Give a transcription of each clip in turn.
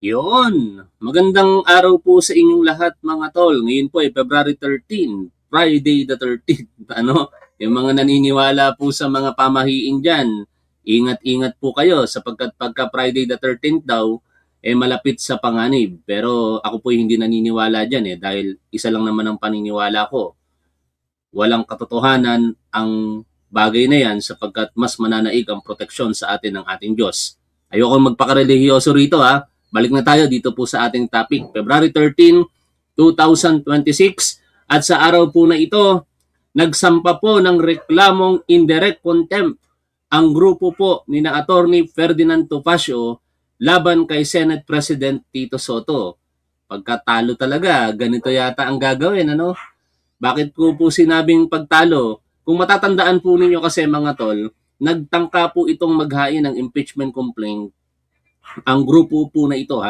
Yon, magandang araw po sa inyong lahat mga tol. Ngayon po ay February 13, Friday the 13th. Yung mga naniniwala po sa mga pamahiin dyan, ingat-ingat po kayo sapagkat pagka Friday the 13th daw, malapit sa panganib. Pero ako po hindi naniniwala dyan dahil isa lang naman ang paniniwala ko. Walang katotohanan ang bagay na yan sapagkat mas mananaig ang proteksyon sa atin ng ating Diyos. Ayoko magpakarelihiyoso rito Balik na tayo dito po sa ating topic. February 13, 2026 at sa araw po na ito, nagsampa po ng reklamong indirect contempt ang grupo po ni na Attorney Ferdinand Topacio laban kay Senate President Tito Soto. Pagkatalo talaga, ganito yata ang gagawin, Bakit ko po sinabing pagtalo? Kung matatandaan po ninyo kasi mga tol, nagtangka po itong maghain ng impeachment complaint ang grupo po na ito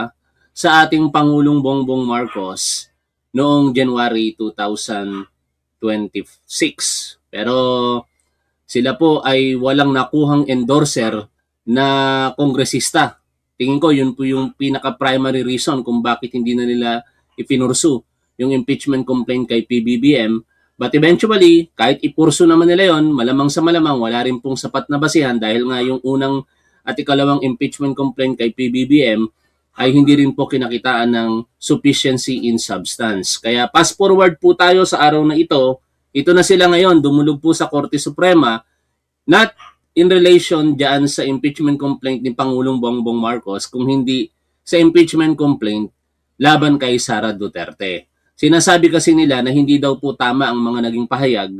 sa ating Pangulong Bongbong Marcos noong January 2026. Pero sila po ay walang nakuhang endorser na kongresista. Tingin ko yun po yung pinaka-primary reason kung bakit hindi na nila ipinursu yung impeachment complaint kay PBBM. But eventually, kahit ipurso naman nila yon, malamang sa malamang wala rin pong sapat na basihan dahil nga yung unang at ikalawang impeachment complaint kay PBBM ay hindi rin po kinakitaan ng sufficiency in substance. Kaya fast forward po tayo sa araw na ito na sila ngayon, dumulog po sa Korte Suprema, not in relation dyan sa impeachment complaint ni Pangulong Bongbong Marcos, kung hindi sa impeachment complaint laban kay Sara Duterte. Sinasabi kasi nila na hindi daw po tama ang mga naging pahayag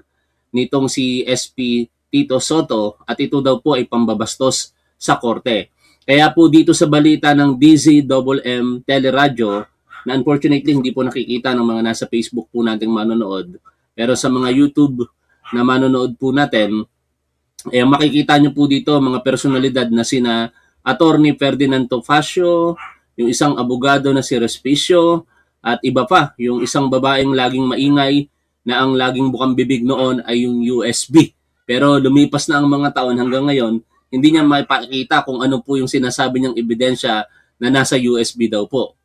nitong si SP Tito Soto at ito daw po ay pambabastos sa korte. Kaya po dito sa balita ng DZMM Teleradyo na unfortunately hindi po nakikita ng mga nasa Facebook po nating manonood, pero sa mga YouTube na manonood po natin, makikita nyo po dito mga personalidad na sina Attorney Ferdinand Topacio, yung isang abogado na si Respicio, at iba pa, yung isang babaeng laging maingay na ang laging bukang bibig noon ay yung USB. Pero lumipas na ang mga taon hanggang ngayon, hindi niya maipakita kung ano po yung sinasabi niyang ebidensya na nasa USB daw po.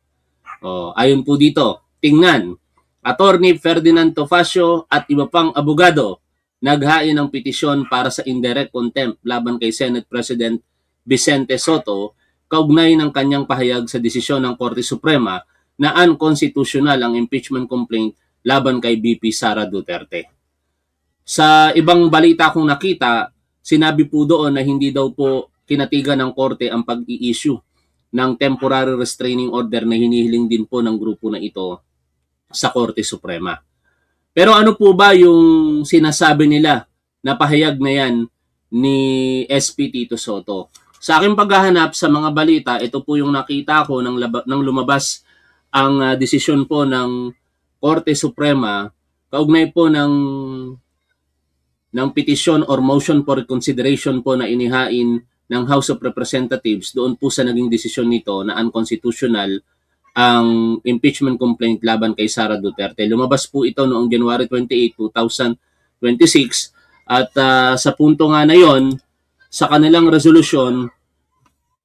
Ayon po dito, tingnan, Attorney Ferdinand Topacio at iba pang abogado naghain ng petisyon para sa indirect contempt laban kay Senate President Vicente Soto kaugnay ng kanyang pahayag sa desisyon ng Korte Suprema na unconstitutional ang impeachment complaint laban kay BP Sara Duterte. Sa ibang balita kong nakita, sinabi po doon na hindi daw po kinatigan ng korte ang pag-i-issue ng temporary restraining order na hinihiling din po ng grupo na ito sa Korte Suprema. Pero ano po ba yung sinasabi nila na pahayag na yan ni SP Tito Soto? Sa aking paghahanap sa mga balita, ito po yung nakita ko nang lumabas ang desisyon po ng Korte Suprema kaugnay po ng petisyon or motion for reconsideration po na inihain ng House of Representatives doon po sa naging desisyon nito na unconstitutional ang impeachment complaint laban kay Sara Duterte. Lumabas po ito noong January 28, 2026 at sa punto nga na yon, sa kanilang resolusyon,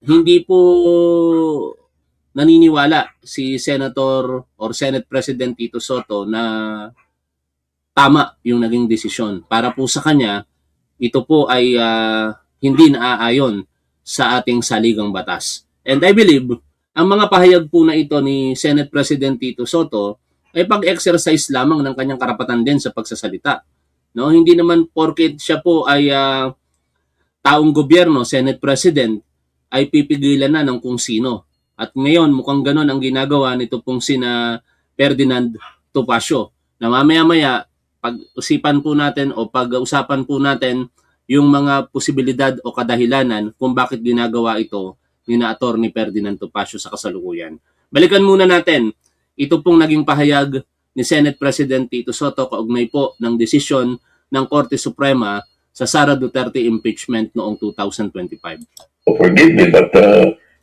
hindi po naniniwala si Senator or Senate President Tito Soto na tama yung naging desisyon. Para po sa kanya, ito po ay hindi naaayon sa ating saligang batas. And I believe, ang mga pahayag po na ito ni Senate President Tito Soto ay pag-exercise lamang ng kanyang karapatan din sa pagsasalita. No, hindi naman porket siya po ay taong gobyerno, Senate President, ay pipigilan na ng kung sino. At ngayon, mukhang ganon ang ginagawa nito pong sina Ferdinand Topacio. Na mamaya-maya, pag-usapan po natin o pag-usapan po natin yung mga posibilidad o kadahilanan kung bakit ginagawa ito ni na Attorney Ferdinand Topacio sa kasalukuyan. Balikan muna natin, ito pong naging pahayag ni Senate President Tito Soto kaugnay po ng desisyon ng Korte Suprema sa Sara Duterte impeachment noong 2025. Forgive me, but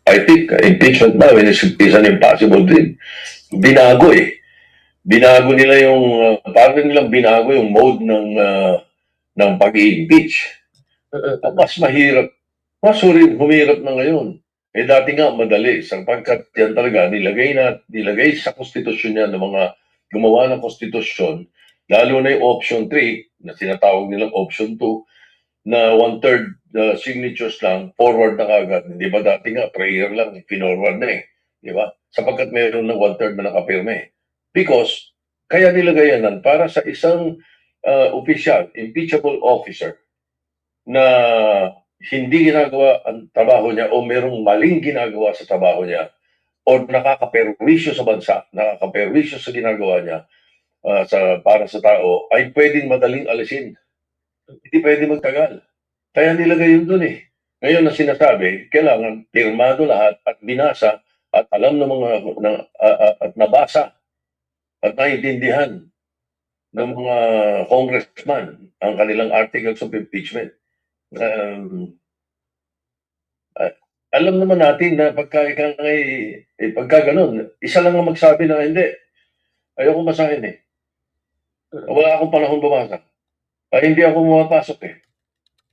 I think impeachment now is an impossible thing. Binago Binago nila yung, parang nilang binago yung mode ng pag-i-impeach. Mas mahirap, mas humirap na ngayon. Eh dati nga madali, sapagkat yan talaga nilagay sa konstitusyon yan ng mga gumawa ng konstitusyon, lalo na yung option 3 na tinatawag nilang option 2 na one-third signatures lang, forward na kagad. Di ba dati nga, prayer lang, pinorward na eh. Di ba? Sapagkat mayroon ng one-third na nakapirme. Because, kaya nilagay yan para sa isang official, impeachable officer na hindi ginagawa ang trabaho niya o merong maling ginagawa sa trabaho niya o nakakaperwisyo sa bansa, nakakaperwisyo sa ginagawa niya para sa tao, ay pwedeng madaling alisin. Hindi pwede magtagal. Kaya nilagay yun dun eh. Ngayon na sinasabi, kailangan pirmado lahat at binasa at alam ng mga at nabasa at naiintindihan ng mga congressman ang kanilang articles of impeachment. Alam naman natin na pagka ganun, isa lang ang magsabi na hindi. Ayoko masahin eh. Wala akong panahon bumasa. Hindi ako pumapasok eh.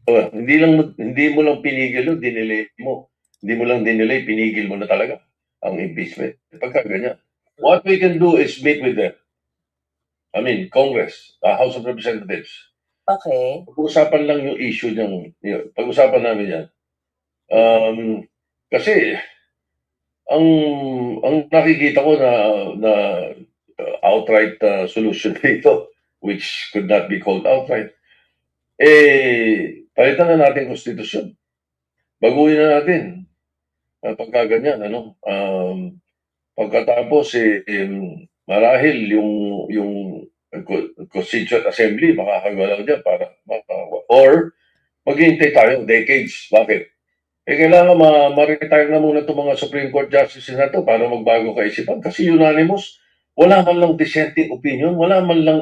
Hindi mo lang pinigil yun, dinelay mo. Hindi mo lang dinelay, pinigil mo na talaga ang impeachment. Pagka ganyan. What we can do is meet with them. I mean, Congress, House of Representatives. Okay. Pag-usapan lang yung issue niyang, pag-usapan namin yan. Kasi, ang nakikita ko na outright solution dito, which could not be called outright, palitan na natin konstitusyon. Baguhin na natin. Pagka ganyan, pagkatapos, marahil yung Constituent Assembly makakagalaw dyan or maghihintay tayo decades. Bakit? Kailangan ma-retire na muna itong mga Supreme Court Justices na to para magbago kaisipan. Kasi unanimous, wala man lang dissenting opinion, wala man lang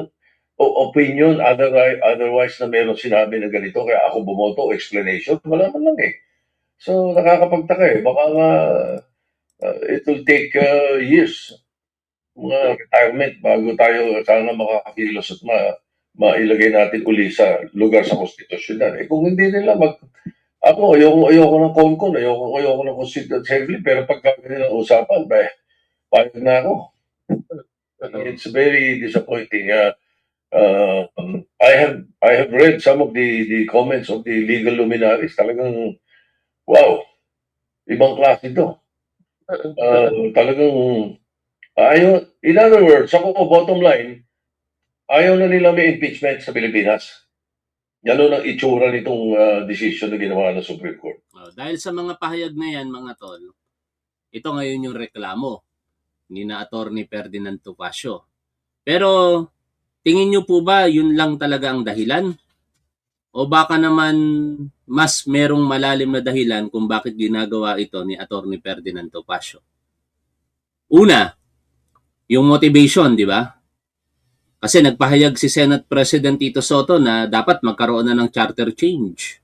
opinion otherwise na meron sinabi na ganito kaya ako bumoto, explanation, wala man lang eh. So nakakapagtaka eh, baka nga it will take years, mga retirement bago tayo sana makakakilos at mailagay natin uli sa lugar sa konstitusyon yan. Kung hindi nila ako, ayoko ng CONCON, ayoko ng Constituent Assembly, pero pagka ganyan ang usapan, payag na ako. It's very disappointing. I have read some of the comments of the legal luminaries. Talagang, wow, ibang klase ito. Talagang, in other words, ako, bottom line, ayaw na nila may impeachment sa Pilipinas. Yan ang itsura nitong decision na ginawa ng Supreme Court. Dahil sa mga pahayag na yan, mga tol, ito ngayon yung reklamo ni na Attorney Ferdinand Topacio. Pero tingin nyo po ba yun lang talaga ang dahilan? O baka naman mas merong malalim na dahilan kung bakit ginagawa ito ni Attorney Ferdinand Topacio? Una, yung motivation, di ba? Kasi nagpahayag si Senate President Tito Soto na dapat magkaroon na ng charter change.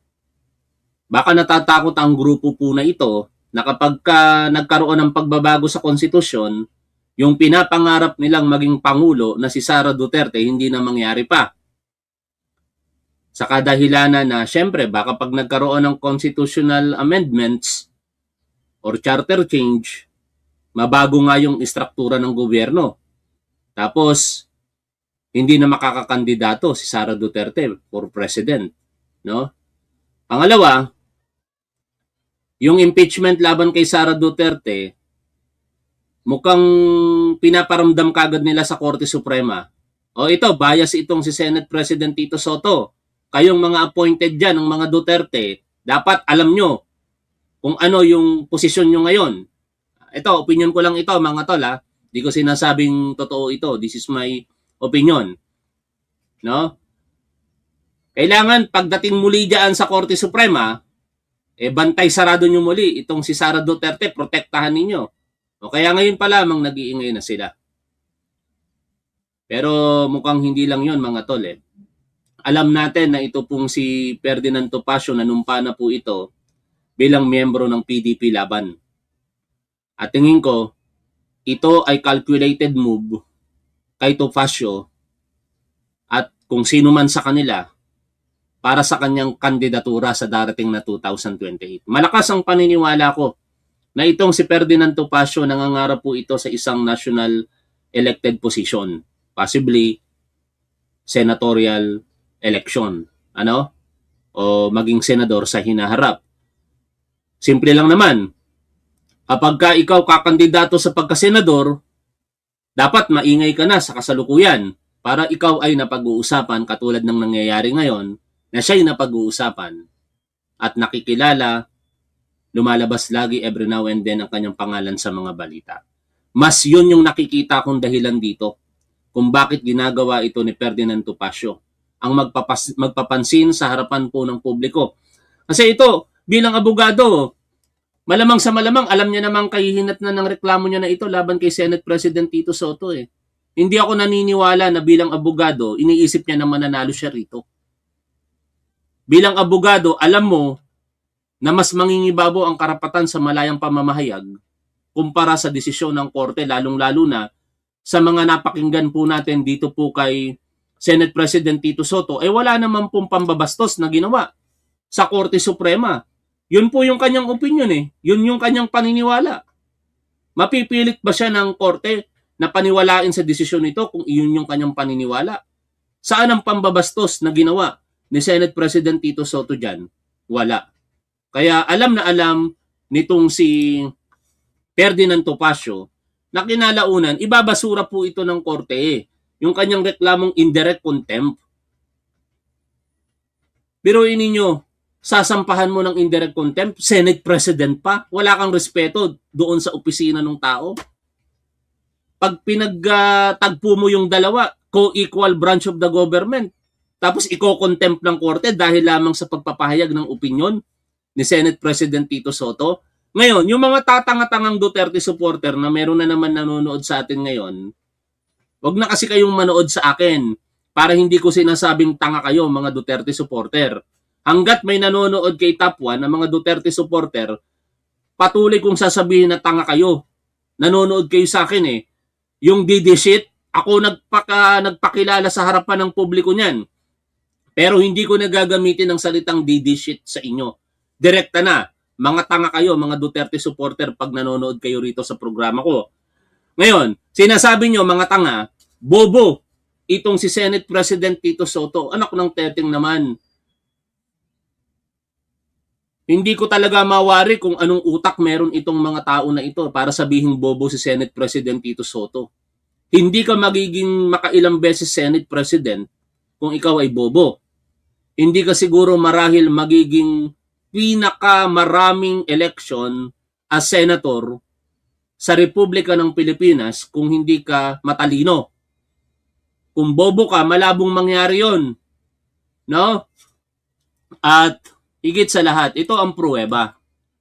Baka natatakot ang grupo po na ito na kapag nagkaroon ng pagbabago sa konstitusyon, yung pinapangarap nilang maging Pangulo na si Sara Duterte hindi na mangyari pa. Sa kadahilanan na syempre baka pag nagkaroon ng constitutional amendments or charter change, mabago nga yung istruktura ng gobyerno. Tapos, hindi na makakakandidato si Sara Duterte for president, no? Pangalawa, yung impeachment laban kay Sara Duterte, mukhang pinaparamdam kagad nila sa Korte Suprema. O ito, bias itong si Senate President Tito Soto. Kayong mga appointed dyan, ng mga Duterte, dapat alam nyo kung ano yung posisyon nyo ngayon. Ito, opinion ko lang ito, mga tol, ha? Di ko sinasabing totoo ito. This is my opinion. No? Kailangan pagdating muli diyan sa Korte Suprema, bantay sarado nyo muli itong si Sara Duterte, protektahan ninyo. O kaya ngayon pa lamang nag-iingay na sila. Pero mukhang hindi lang yon mga tol eh. Alam natin na ito pong si Ferdinand Topacio, nanumpa na po ito bilang miyembro ng PDP laban. At tingin ko, ito ay calculated move kay Topacio at kung sino man sa kanila para sa kanyang kandidatura sa darating na 2028. Malakas ang paniniwala ko na itong si Ferdinand Topacio nangangarap po ito sa isang national elected position, possibly senatorial election, ano? O maging senador sa hinaharap. Simple lang naman. Kapag ka ikaw kakandidato sa pagkasenador, dapat maingay ka na sa kasalukuyan para ikaw ay napag-uusapan katulad ng nangyayari ngayon na siya'y napag-uusapan at nakikilala, lumalabas lagi every now and then ang kanyang pangalan sa mga balita. Mas yun yung nakikita kong dahilan dito kung bakit ginagawa ito ni Ferdinand Topacio ang magpapansin sa harapan po ng publiko. Kasi ito, bilang abogado, malamang sa malamang, alam niya namang kahihinat na ng reklamo niya na ito laban kay Senate President Tito Soto eh. Hindi ako naniniwala na bilang abogado, iniisip niya na mananalo siya rito. Bilang abogado, alam mo na mas mangingibabaw ang karapatan sa malayang pamamahayag kumpara sa desisyon ng korte, lalong-lalo na sa mga napakinggan po natin dito po kay Senate President Tito Soto, ay wala naman pong pambabastos na ginawa sa Korte Suprema. Yun po yung kanyang opinion eh. Yun yung kanyang paniniwala. Mapipilit ba siya ng korte na paniwalain sa desisyon nito kung iyon yung kanyang paniniwala? Saan ang pambabastos na ginawa ni Senate President Tito Soto dyan? Wala. Kaya alam na alam nitong si Ferdinand Topacio na kinalaunan, ibabasura po ito ng korte eh. Yung kanyang reklamong indirect contempt. Biruin ninyo, sasampahan mo ng indirect contempt, Senate President pa, wala kang respeto doon sa opisina ng tao. Pag pinagtagpo mo yung dalawa, co-equal branch of the government, tapos iko-contempt ng korte dahil lamang sa pagpapahayag ng opinion ni Senate President Tito Soto. Ngayon, yung mga tatanga-tangang Duterte supporter na meron na naman nanonood sa atin ngayon, wag na kasi kayong manood sa akin para hindi ko sinasabing tanga kayo mga Duterte supporter. Hanggat may nanonood kay Top 1 ng mga Duterte supporter, patuloy kong sasabihin na tanga kayo. Nanonood kayo sa akin eh. Yung DD shit, ako nagpakilala sa harapan ng publiko niyan. Pero hindi ko nagagamitin ng salitang DD shit sa inyo. Direkta na, mga tanga kayo, mga Duterte supporter pag nanonood kayo rito sa programa ko. Ngayon, sinasabi nyo mga tanga, bobo, itong si Senate President Tito Soto, anak ng teteng naman. Hindi ko talaga mawari kung anong utak meron itong mga tao na ito para sabihing bobo si Senate President Tito Soto. Hindi ka magiging makailang beses Senate President kung ikaw ay bobo. Hindi ka siguro marahil magiging pinakamaraming election as senator sa Republika ng Pilipinas kung hindi ka matalino. Kung bobo ka, malabong mangyari yon, no? At higit sa lahat, ito ang pruweba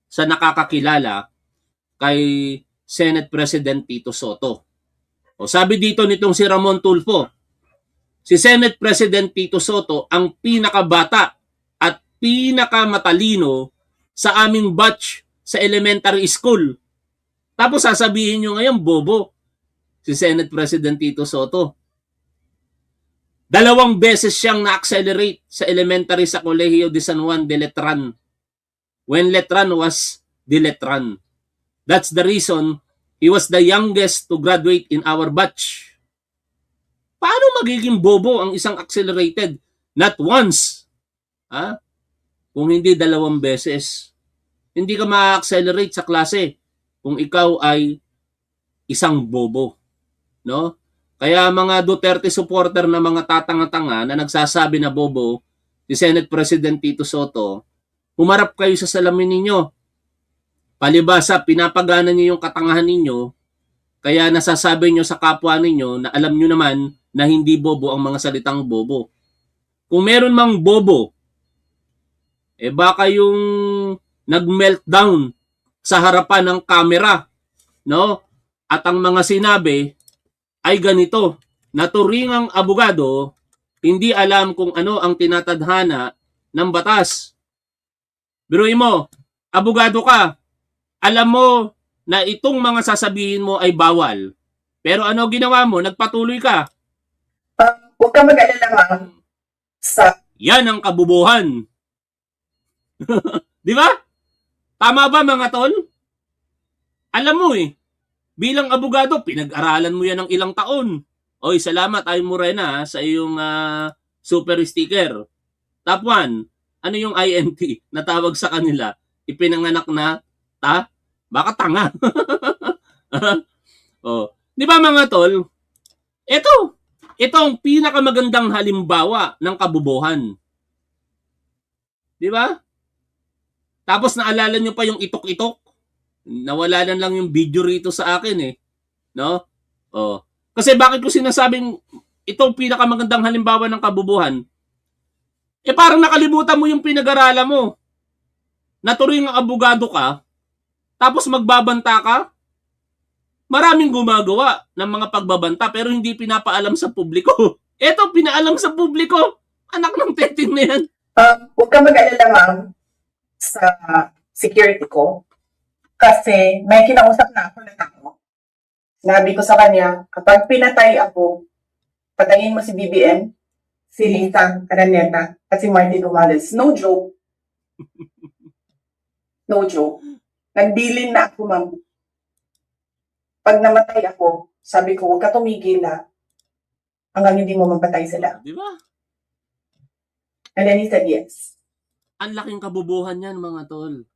sa nakakakilala kay Senate President Tito Soto. O sabi dito nitong si Ramon Tulfo, si Senate President Tito Soto ang pinakabata at pinakamatalino sa aming batch sa elementary school. Tapos sasabihin nyo ngayon, bobo, si Senate President Tito Soto. 2 beses siyang na-accelerate sa elementary sa Colegio de San Juan de Letran when Letran was de Letran. That's the reason he was the youngest to graduate in our batch. Paano magiging bobo ang isang accelerated? Not once. Ha? Kung hindi 2 beses. Hindi ka ma-accelerate sa klase kung ikaw ay isang bobo, no? Kaya mga Duterte supporter na mga tatanga-tanga na nagsasabi na bobo si Senate President Tito Soto, humarap kayo sa salamin ninyo. Palibasa, pinapagana niyo yung katangahan ninyo, kaya nasasabi niyo sa kapwa ninyo na alam niyo naman na hindi bobo ang mga salitang bobo. Kung meron mang bobo, baka yung nag-meltdown sa harapan ng kamera, no? At ang mga sinabi ay ganito, na turingang abogado, hindi alam kung ano ang tinatadhana ng batas. Biruin mo, abogado ka, alam mo na itong mga sasabihin mo ay bawal. Pero ano ginawa mo? Nagpatuloy ka. Huwag ka mag-alala, ma'am. Yan ang kabubuhan. Di ba? Tama ba mga tol? Alam mo bilang abogado, pinag-aralan mo yan ng ilang taon. Oy, salamat Ay Morena sa iyong super sticker. Top 1, ano yung INT na tawag sa kanila? Ipinanganak na baka tanga. Oh, 'di ba mga tol? Ito ang pinakamagandang halimbawa ng kabubuhan. 'Di ba? Tapos naalala nyo pa yung itok-itok? Nawala na lang yung video rito sa akin no? Oh. Kasi bakit ko sinasabing itong pinakamagandang halimbawa ng kabubuhan? Parang nakalimutan mo yung pinag-aralan mo. Naturing abogado ka, tapos magbabanta ka. Maraming gumagawa ng mga pagbabanta pero hindi pinapaalam sa publiko. Ito, pinaalam sa publiko. Anak ng teting na yan. Huwag ka mag-alala, ma'am, sa security ko. Kasi may kinausap na ako na tao. Sabi ko sa kanya, kapag pinatay ako, patayin mo si BBM, si Lita Araneta, at si Martin Umales. No joke. No joke. Nagbilin na ako, ma'am. Pag namatay ako, sabi ko, huwag ka tumigil hanggang hindi mo mapatay sila. Di ba? And then he said yes. Ang laking kabubuhan yan, mga tol.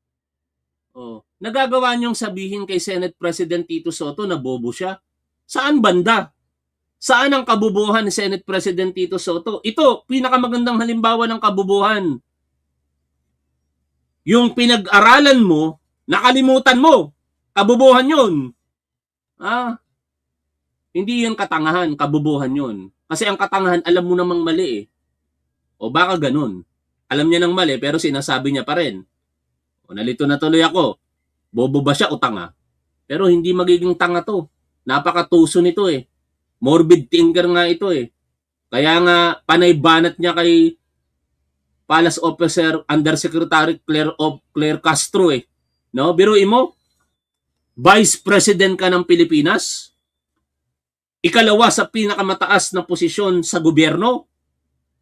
Oh. Nagagawa niyong sabihin kay Senate President Tito Soto na bobo siya. Saan banda? Saan ang kabubuhan ni Senate President Tito Soto? Ito, pinakamagandang halimbawa ng kabubuhan. Yung pinag-aralan mo, nakalimutan mo. Kabubuhan yun. Hindi yun katangahan, kabubuhan yun. Kasi ang katangahan, alam mo namang mali O baka ganun. Alam niya ng mali pero sinasabi niya pa rin. O nalito na tuloy ako. Bobo ba siya o tanga? Pero hindi magiging tanga to. Napakatuso nito Morbid thinker nga ito Kaya nga panay banat niya kay Palace Officer Undersecretary Claire Castro No? Biruin mo, Vice President ka ng Pilipinas, ikalawa sa pinakamataas na posisyon sa gobyerno,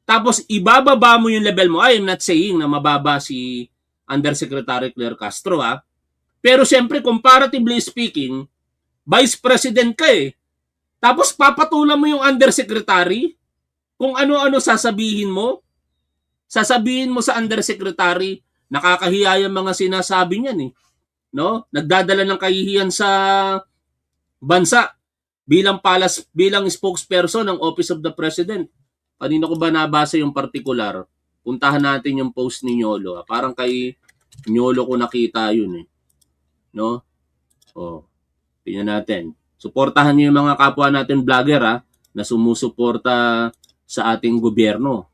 tapos ibababa mo yung level mo. I am not saying na mababa si Undersecretary Claire Castro Pero siyempre, comparatively speaking, Vice President ka Tapos papatulan mo yung Undersecretary kung ano-ano sasabihin mo. Sasabihin mo sa Undersecretary, nakakahiya yung mga sinasabi niyan No? Nagdadala ng kahihiyan sa bansa bilang spokesperson ng Office of the President. Kanina ko ba nabasa yung particular? Puntahan natin yung post ni Nyolo. Parang kay Nyolo ko nakita yun No? Tingnan natin. Suportahan niyo yung mga kapwa natin vlogger na sumusuporta sa ating gobyerno.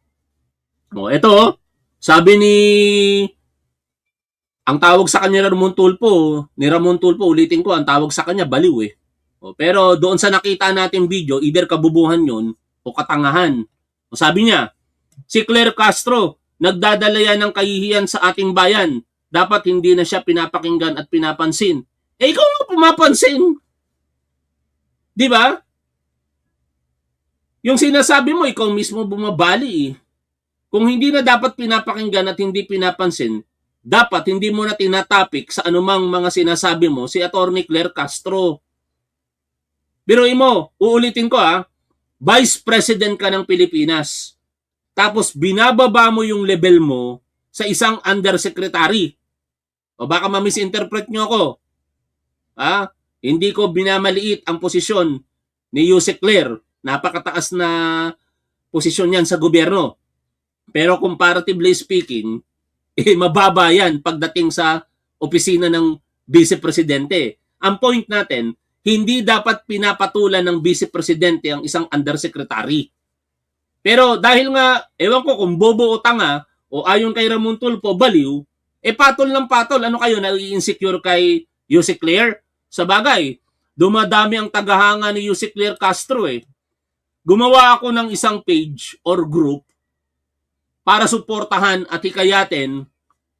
Ito sabi ang tawag sa kanya Ramon Tulfo, ulitin ko, ang tawag sa kanya baliw pero doon sa nakita nating video, either kabubuhan yun o katangahan. Sabi niya, si Claire Castro, nagdadala yan ng kahihiyan sa ating bayan. Dapat hindi na siya pinapakinggan at pinapansin. Ikaw nga pumapansin. Di ba? Yung sinasabi mo, ikaw mismo bumabali Kung hindi na dapat pinapakinggan at hindi pinapansin, dapat hindi mo na tinatapik sa anumang mga sinasabi mo si Attorney Claire Castro. Biruin mo, uulitin ko Vice President ka ng Pilipinas. Tapos binababa mo yung level mo sa isang undersecretary. O baka ma-misinterpret nyo ako. Hindi ko binamaliit ang posisyon ni Yusek Claire. Napakataas na posisyon yan sa gobyerno. Pero comparatively speaking, mababa yan pagdating sa opisina ng Vice Presidente. Ang point natin, hindi dapat pinapatulan ng Vice Presidente ang isang undersecretary. Pero dahil nga, ewan ko kung bobo o tanga, o ayon kay Ramon Tulfo, baliw, patol ng patol. Ano kayo, nai-insecure kay Yusek Claire? Sa bagay, dumadami ang tagahanga ni Yusek Claire Castro Gumawa ako ng isang page or group para suportahan at hikayatin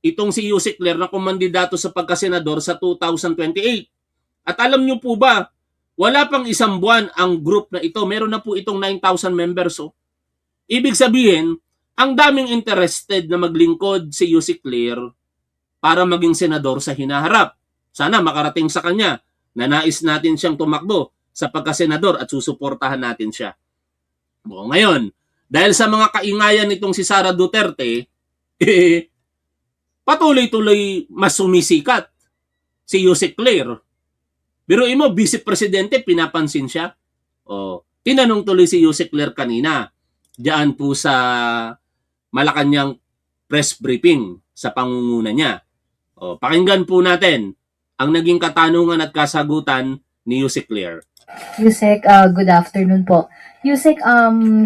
itong si Yusek Claire na kumandidato sa pagkasenador sa 2028. At alam nyo po ba, wala pang isang buwan ang group na ito. Meron na po itong 9,000 members. Ibig sabihin, ang daming interested na maglingkod si Yusek Claire para maging senador sa hinaharap. Sana makarating sa kanya. na nais natin siyang tumakbo sa pagkasenador at susuportahan natin siya. O, ngayon, dahil sa mga kaingayan nitong si Sara Duterte, patuloy-tuloy mas sumisikat si Yusek Claire. Biruin mo, Vice Presidente, pinapansin siya. O, tinanong tuloy si Yusek Claire kanina, diyan po sa Malacanang press briefing sa pangunguna niya. O, pakinggan po natin ang naging katanungan at kasagutan ni Yusek Claire. Yusek, good afternoon po. Yusek,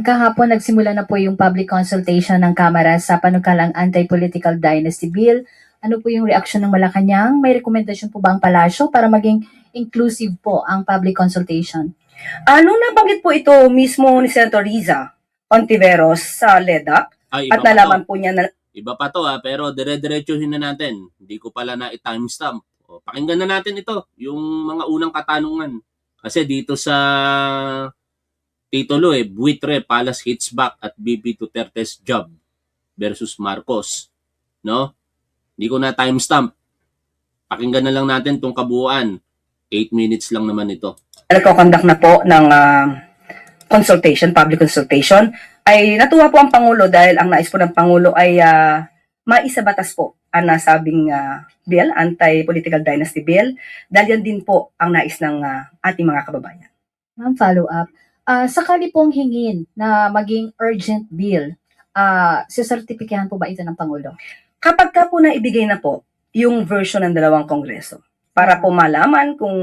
kahapon nagsimula na po yung public consultation ng Kamara sa panukalang Anti-Political Dynasty Bill. Ano po yung reaksyon ng Malacanang? May rekomendasyon po ba ang palasyo para maging inclusive po ang public consultation? Nung nabanggit po ito mismo ni Senator Riza Ontiveros sa LEDAC Ay, at nalaman po niya na Iba pa to pero dire-diretsuhin na natin. Hindi ko pala na i-timestamp. O, pakinggan na natin ito, yung mga unang katanungan. Kasi dito sa titulo Buitre, Palace hits back at BP Duterte's job versus Marcos. No? Hindi ko na timestamp. Pakinggan na lang natin tong kabuuan. 8 minutes lang naman ito. nagko-conduct na po ng public consultation, ay natuwa po ang Pangulo dahil ang nais po ng Pangulo ay maisabatas po ang nasabing bill, Anti-Political Dynasty Bill, dahil yan din po ang nais ng ating mga kababayan. Ma'am, follow up. Sakali pong hingin na maging urgent bill, sisertipikahan po ba ito ng Pangulo? Kapag ka po naibigay na po yung version ng dalawang kongreso, para po malaman kung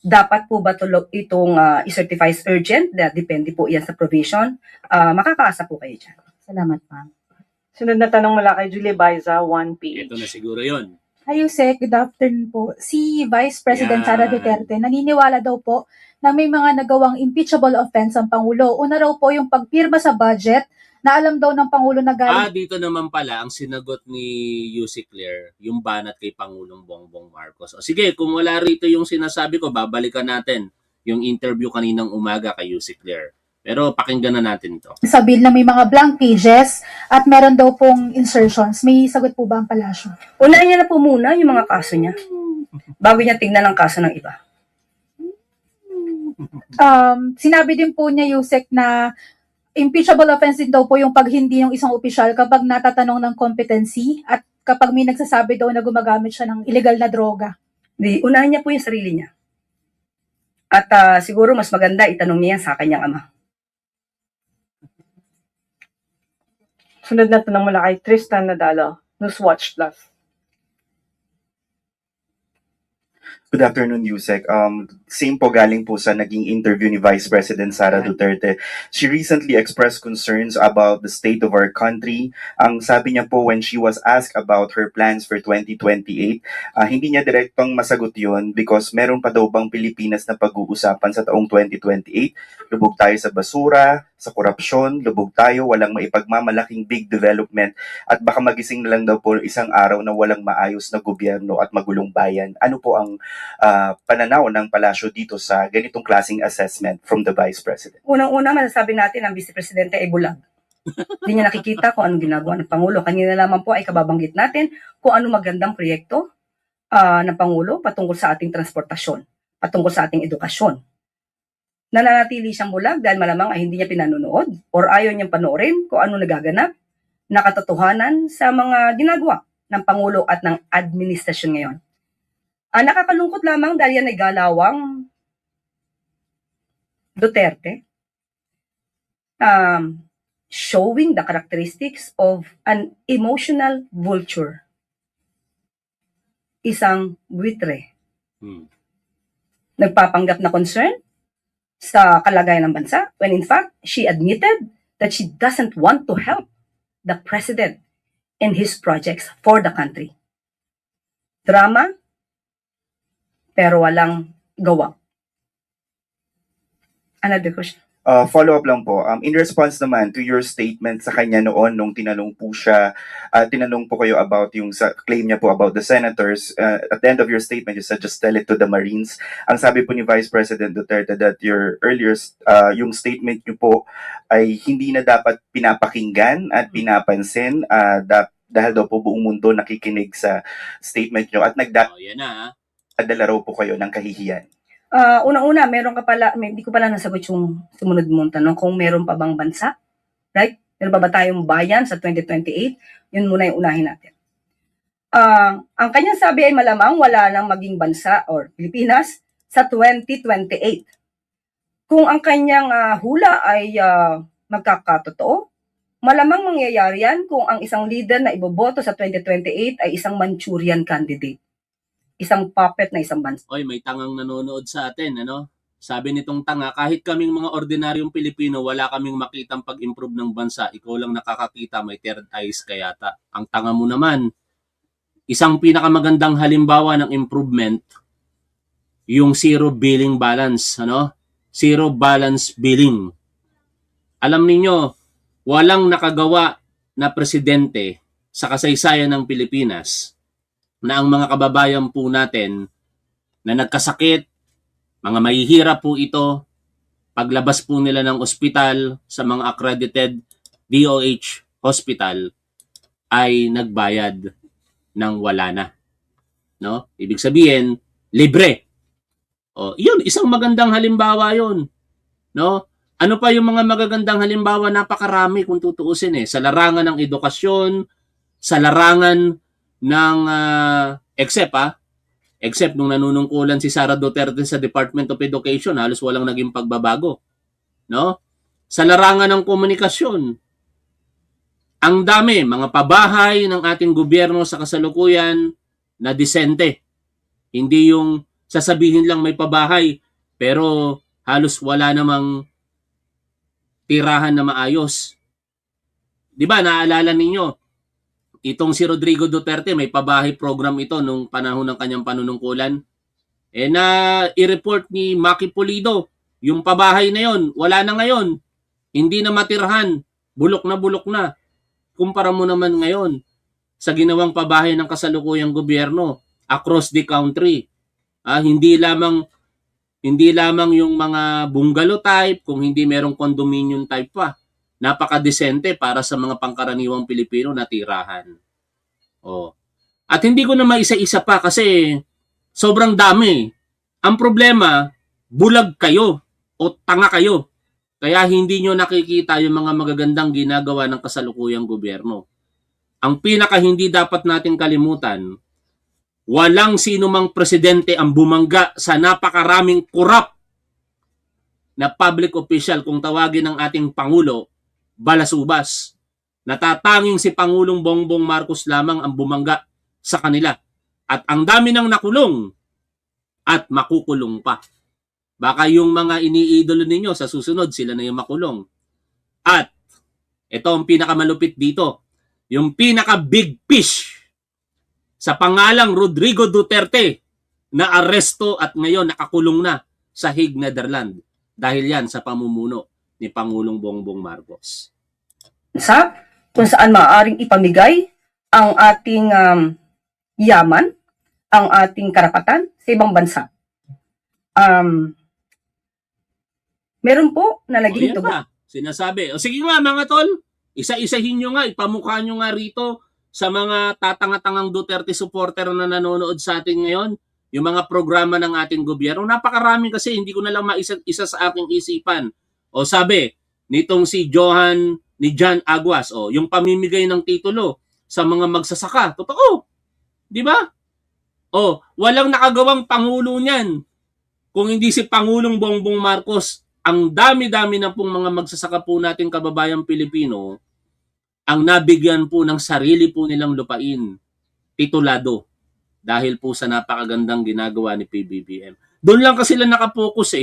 dapat po ba itong i-certify as urgent, depende po yan sa provision, makakaasa po kayo dyan. Salamat, ma'am. Sunod na tanong mula kay Julie Baiza, 1PH. Ito na siguro yon. Hi, Yusek. Good afternoon po. Si Vice President Yan. Sara Duterte naniniwala daw po na may mga nagawang impeachable offense ang Pangulo. Una raw po yung pagpirma sa budget na alam daw ng Pangulo na galing Dito naman pala ang sinagot ni Yusek Claire, yung banat kay Pangulong Bongbong Marcos. O sige, kung wala rito yung sinasabi ko, babalikan natin yung interview kaninang umaga kay Yusek Claire. Pero pakinggan na natin ito. sa bill na may mga blank pages at meron daw pong insertions. May sagot po ba ang palasyo? Unahin niya na po muna yung mga kaso niya, bago niya tignan ang kaso ng iba. Sinabi din po niya, Yusek, na impeachable offense din daw po yung pag hindi yung isang opisyal kapag natatanong ng competency at kapag may nagsasabi daw na gumagamit siya ng illegal na droga. Unahin niya po yung sarili niya. At siguro mas maganda itanong niya sa kanyang ama. Sunod na tanong mula kay Tristan Nadalo, Newswatch Plus. Good afternoon, Yusek. Same po galing po sa naging interview ni Vice President Sara Duterte. She recently expressed concerns about the state of our country. Ang sabi niya po when she was asked about her plans for 2028, hindi niya direktong masagot yon because meron pa daw bang Pilipinas na pag-uusapan sa taong 2028. Lubog tayo sa basura, sa korupsyon, lubog tayo, walang maipagmamalaking big development at baka magising na lang daw po isang araw na walang maayos na gobyerno at magulong bayan. Ano po ang pananaw ng palasyo dito sa ganitong klaseng assessment from the Vice President? Unang-una, masasabi natin ang Vice Presidente ay bulag. Hindi niya nakikita kung anong ginagawa ng Pangulo. Kanina lamang po ay kababanggit natin kung ano magandang proyekto ng Pangulo patungkol sa ating transportasyon, patungkol sa ating edukasyon. Nananatili siyang bulag dahil malamang ay hindi niya pinanonood or ayaw niyang panoorin kung ano nagaganap na katotohanan sa mga ginagawa ng Pangulo at ng administrasyon ngayon. Nakakalungkot lamang dahil yan ay galawang Duterte, showing the characteristics of an emotional vulture. Isang buitre. Nagpapanggap na concern sa kalagayan ng bansa when in fact, she admitted that she doesn't want to help the president in his projects for the country. Drama, pero walang gawa. Another question. Follow-up lang po. In response naman to your statement sa kanya noon nung tinanong po siya, tinanong po kayo about yung claim niya po about the senators. At the end of your statement, you said just tell it to the Marines. Ang sabi po ni Vice President Duterte that your earlier, yung statement niyo po ay hindi na dapat pinapakinggan at pinapansin dahil daw po buong mundo nakikinig sa statement niyo at Yan na. Adala raw po kayo ng kahihiyan. Una-una, hindi ko pala nasagot yung sumunod mong tanong kung meron pa bang bansa, right? Meron pa ba tayong bayan sa 2028? Yun muna yung unahin natin. Ang kanyang sabi ay malamang wala nang maging bansa or Pilipinas sa 2028. Kung ang kanyang hula ay magkakatotoo, malamang mangyayari yan kung ang isang leader na iboboto sa 2028 ay isang Manchurian candidate. Isang puppet na isang bansa. Oy, may tangang nanonood sa atin, ano? Sabi nitong tanga, kahit kaming mga ordinaryong Pilipino, wala kaming makitang pag-improve ng bansa. Ikaw lang nakakakita, may third eyes ka yata. Ang tanga mo naman. Isang pinakamagandang halimbawa ng improvement, yung zero billing balance, ano? Zero balance billing. Alam ninyo, walang nakagawa na presidente sa kasaysayan ng Pilipinas na ang mga kababayan po natin na nagkasakit, mga mahihirap po ito, paglabas po nila ng ospital sa mga accredited DOH hospital ay nagbayad ng wala na. No? Ibig sabihin, libre. O, yun, isang magandang halimbawa yun. No? Ano pa yung mga magagandang halimbawa? Napakarami kung tutuusin eh. Sa larangan ng edukasyon, sa larangan ng except nung nanunungkulan si Sara Duterte sa Department of Education, halos walang naging pagbabago. No? Sa larangan ng komunikasyon, ang dami, mga pabahay ng ating gobyerno sa kasalukuyan na disente. Hindi yung sasabihin lang may pabahay, pero halos wala namang tirahan na maayos. Di ba, naalala ninyo, itong si Rodrigo Duterte, may pabahay program ito nung panahon ng kanyang panunungkulan. Na i-report ni Maki Pulido, yung pabahay na yon, wala na ngayon. Hindi na matirhan, bulok na. Kumpara mo naman ngayon sa ginawang pabahay ng kasalukuyang gobyerno across the country. Hindi lamang yung mga bungalow type, kung hindi merong condominium type pa. Napakadesente para sa mga pangkaraniwang Pilipino na tirahan. At hindi ko na maisa-isa pa kasi sobrang dami. Ang problema, bulag kayo o tanga kayo. Kaya hindi nyo nakikita yung mga magagandang ginagawa ng kasalukuyang gobyerno. Ang pinaka hindi dapat nating kalimutan, walang sino mang presidente ang bumangga sa napakaraming korap na public official, kung tawagin ng ating Pangulo, balasubas. Natatanging si Pangulong Bongbong Marcos lamang ang bumangga sa kanila. At ang dami nang nakulong at makukulong pa. Baka yung mga iniidolo ninyo sa susunod, sila na yung makulong. At ito ang pinakamalupit dito. Yung pinaka big fish sa pangalang Rodrigo Duterte na aresto at ngayon nakakulong na sa Hague, Netherlands. Dahil yan sa pamumuno ni Pangulong Bongbong Marcos. Kung saan maaaring ipamigay ang ating yaman, ang ating karapatan sa ibang bansa. Meron po na naging Yan pa, sinasabi. Sige nga mga tol, isa-isahin nyo nga, ipamukha nyo nga rito sa mga tatanga-tangang Duterte supporter na nanonood sa atin ngayon, yung mga programa ng ating gobyerno. Napakarami kasi, hindi ko na lang maisa sa aking isipan. Sabi, nitong si John Aguas, yung pamimigay ng titulo sa mga magsasaka. Totoo. Di ba? Walang nakagawang pangulo niyan. Kung hindi si Pangulong Bongbong Marcos, ang dami-dami na pong mga magsasaka po nating kababayang Pilipino ang nabigyan po ng sarili po nilang lupain, titulado, dahil po sa napakagandang ginagawa ni PBBM. Doon lang kasi sila nakapokus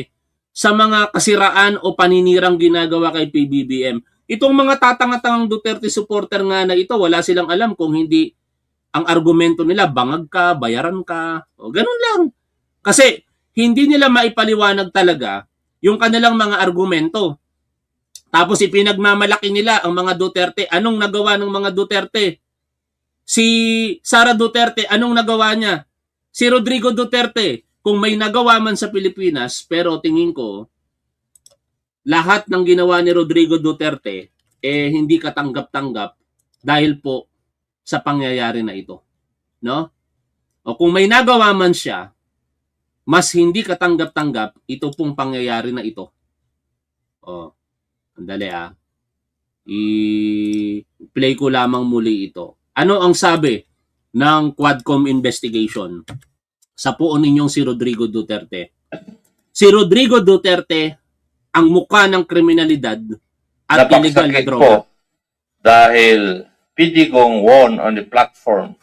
sa mga kasiraan o paninirang ginagawa kay PBBM. Itong mga tatanga-tangang Duterte supporter nga na ito, wala silang alam kung hindi ang argumento nila, bangag ka, bayaran ka, ganun lang. Kasi hindi nila maipaliwanag talaga yung kanilang mga argumento. Tapos ipinagmamalaki nila ang mga Duterte. Anong nagawa ng mga Duterte? Si Sara Duterte, anong nagawa niya? Si Rodrigo Duterte, kung may nagawa man sa Pilipinas, pero tingin ko, lahat ng ginawa ni Rodrigo Duterte, hindi katanggap-tanggap dahil po sa pangyayari na ito. No? Kung may nagawa man siya, mas hindi katanggap-tanggap ito pong pangyayari na ito. Oh, andali I-play ko lamang muli ito. Ano ang sabi ng Quadcom investigation sa poon ninyong si Rodrigo Duterte? Si Rodrigo Duterte ang mukha ng kriminalidad at illegal na Napakasakit droga. po dahil Pidigong won on the platform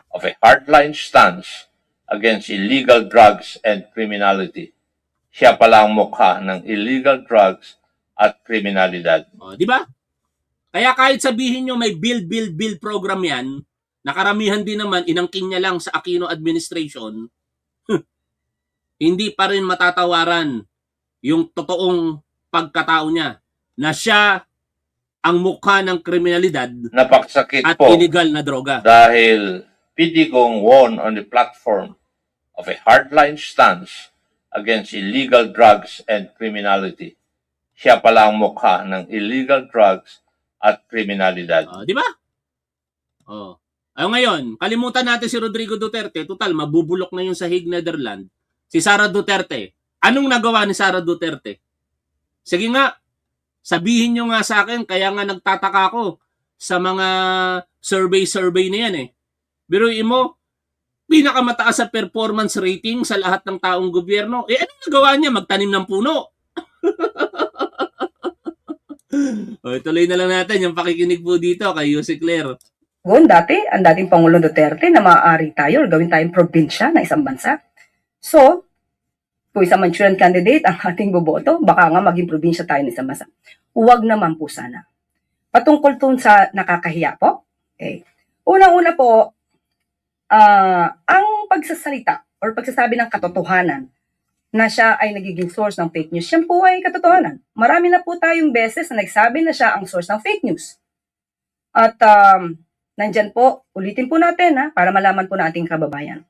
of a hardline stance against illegal drugs and criminality. Siya pala ang mukha ng illegal drugs at kriminalidad. Oh, di ba? Kaya kahit sabihin nyo may build program yan, nakaramihan din naman, inangkin niya lang sa Aquino administration, hindi pa rin matatawaran yung totoong pagkatao niya na siya ang mukha ng kriminalidad Napakasakit at po illegal na droga. dahil Pidigong won on the platform of a hardline stance against illegal drugs and criminality. Siya pala ang mukha ng illegal drugs at kriminalidad. Di ba? Oh. Ay ngayon, kalimutan natin si Rodrigo Duterte. Total, mabubulok na yung sa Hague, Netherlands. Si Sara Duterte. Anong nagawa ni Sara Duterte? Sige nga, sabihin nyo nga sa akin, kaya nga nagtataka ako sa mga survey na yan Biruin mo, pinakamataas sa performance rating sa lahat ng taong gobyerno. Anong nagawa niya? Magtanim ng puno. Tuloy na lang natin yung pakikinig po dito kay Yusek Claire. Noon dati, ang dating Pangulong Duterte na maaari tayo or gawin tayong probinsya na isang bansa. So, kung isang Manchurian candidate ang ating boboto, baka nga maging probinsya tayo ng isang bansa. Huwag naman po sana. Patungkol dun sa nakakahiya po, unang-una po, ang pagsasalita or pagsasabi ng katotohanan na siya ay nagiging source ng fake news, yan po ay katotohanan. Marami na po tayong beses na nagsabi na siya ang source ng fake news. At nandyan po, ulitin po natin para malaman po nating kababayan.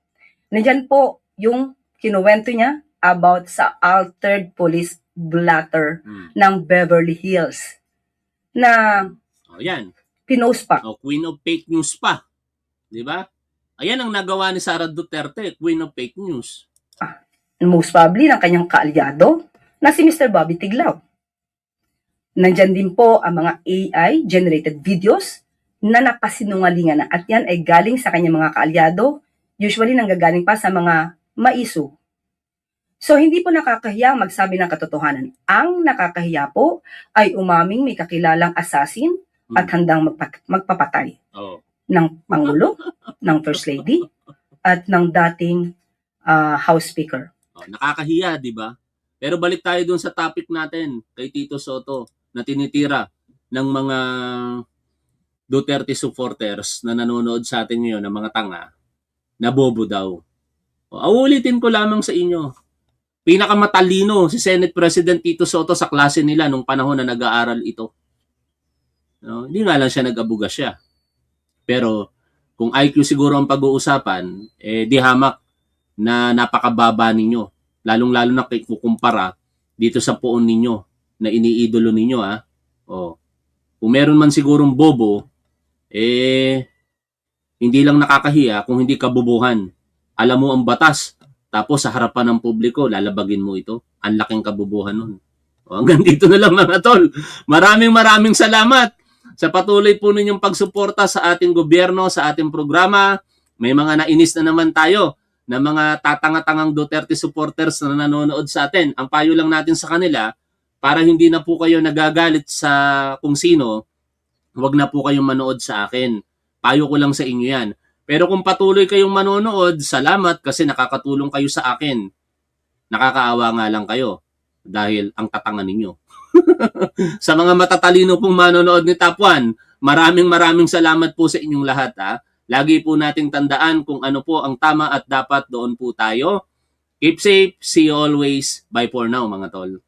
Nandyan po yung kinuwento niya about sa altered police blotter ng Beverly Hills na Yan. pinost pa. Queen of fake news pa. Di ba? Ayan ang nagawa ni Sara Duterte, Queen of fake news. Most probably ng kanyang kaalyado na si Mr. Bobby Tiglao. Nandyan din po ang mga AI-generated videos na nakasinungalingan na at yan ay galing sa kanyang mga kaalyado, usually nanggagaling pa sa mga maiso. So hindi po nakakahiya magsabi ng katotohanan. Ang nakakahiya po ay umaming may kakilalang assassin at handang magpapatay ng Pangulo, ng First Lady, at ng dating House Speaker. Nakakahiya, di ba? Pero balik tayo dun sa topic natin kay Tito Soto na tinitira ng mga Duterte supporters na nanonood sa atin ngayon ng mga tanga na bobo daw. Ulitin ko lamang sa inyo. Pinakamatalino si Senate President Tito Soto sa klase nila nung panahon na nag-aaral ito. Hindi nga lang siya nag-abuga siya. Pero kung IQ siguro ang pag-uusapan, di hamak na napakababa ninyo. Lalong-lalo na kukumpara dito sa poon ninyo na iniidolo ninyo. Kung meron man sigurong bobo, hindi lang nakakahiya kung hindi kabubuhan. Alam mo ang batas, tapos sa harapan ng publiko, lalabagin mo ito. Ang laking kabubuhan nun. Hanggang dito na lang mga tol. Maraming salamat sa patuloy po ninyong pagsuporta sa ating gobyerno, sa ating programa. May mga nainis na naman tayo na mga tatanga-tangang Duterte supporters na nanonood sa atin. Ang payo lang natin sa kanila, para hindi na po kayo nagagalit sa kung sino, huwag na po kayong manood sa akin. Payo ko lang sa inyo yan. Pero kung patuloy kayong manonood, salamat kasi nakakatulong kayo sa akin. Nakakaawa nga lang kayo dahil ang tatanga ninyo. Sa mga matatalino pong manonood ni Top 1, maraming salamat po sa inyong lahat. Lagi po nating tandaan kung ano po ang tama at dapat doon po tayo. Keep safe, see you always. Bye for now mga tol.